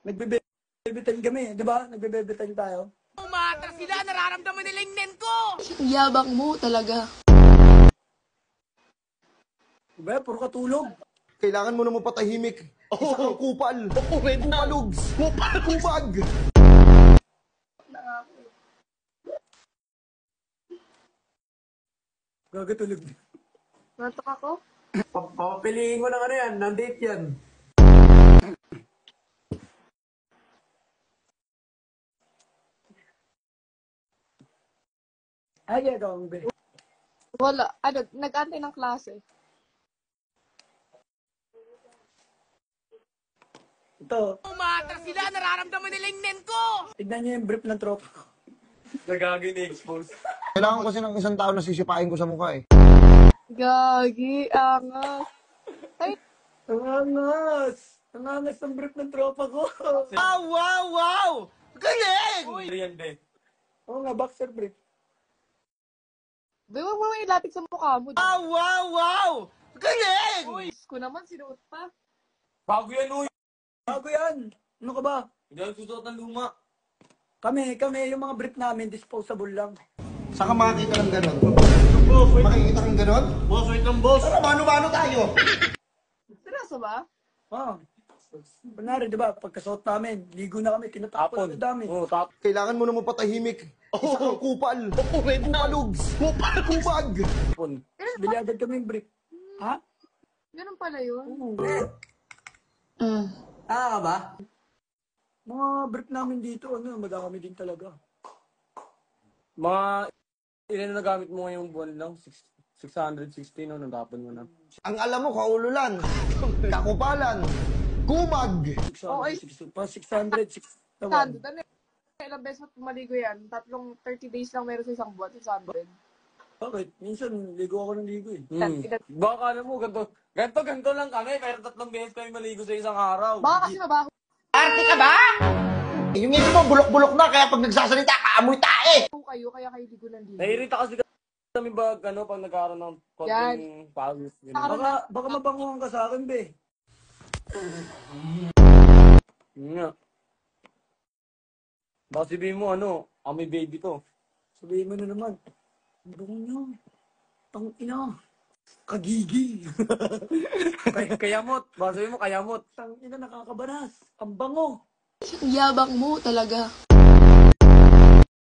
Nagbe-baby time kami, di ba? Nagbe-baby time tayo. Umatras sila, nararamdaman nila yung nen ko. Yabang mo talaga. Diba? Puro katulog. Kailangan mo naman patahimik. Isa kang kupal. Kupalugs. Kubag. Gagatulog. Nantok ako? Papapiliin ko ng ano yan, ng date yan. Ay, gagawin ba? Wala. Ano, nag-antay ng klase. Ito, Umatras sila, nararamdaman nila yung nen ko. tignan niyo yung brief ng tropa ko. Nagagawin na-expose. Kailangan kasi ng isang tao na sisipain ko sa mukha eh. Gagi, angas. Ay, Ang angas! Ang angas ng brief ng tropa ko. Wow! Galing! Yan, be. Oo nga, boxer brief. di mo may lapit sa mukha mo. Wow! Galing! Uy, ko naman, sinuot pa. Bago yan, uy. Bago yan! Ano ka ba? Hindi ako susuot ng luma. Kami, yung mga brief namin, disposable lang. Saan ka makikita ng ganon? Makikita kang ganon? Boss, wait lang, boss. Pero mano-mano tayo. Seryoso ba? Ah. Kunwari, di ba, pagkasuot namin, ligo na kami, tinatapon na dami. Oo, tap. Kailangan mo naman patahimik. Isa kang kupal. Kupalugs. Kubag. Tapon. Bili agad kami yung brief. Ha? Ganun pala yun. Oo. Ka ba? Mga brief namin dito, madami din talaga. Mga, ilan na nagamit mo ngayong buwan lang? 660, no? Natapon mo na. Ang alam mo, kaululan. Kakupalan. Kumag. 600, pa 600, 600. Sando, ano ilang beses mo maligo yan? 30 days lang meron sa isang buwan, 600. Bakit? Minsan, ligo ako ng ligo eh. Baka alam mo, ganito lang kami, pero 3 beses kami maligo sa isang araw. Baka kasi mabaho Yung ngipin mo, bulok-bulok na, kaya pag nagsasalita, kaamoy tae. kayo, kaya kayo ligo ng ligo. Naiirita kasi kami pag nagkaroon ng konting pawis. Baka mabanguhan ka sa akin, be. Yun nga. Baka sabihin mo, amoy baby to. Sabihin mo na naman. Ang bango niyo. Tang ina. Kagigi. Kayamot. Baka sabihin mo, kayamot. Tang ina, nakakabanas. Ang bango. Yabang mo talaga.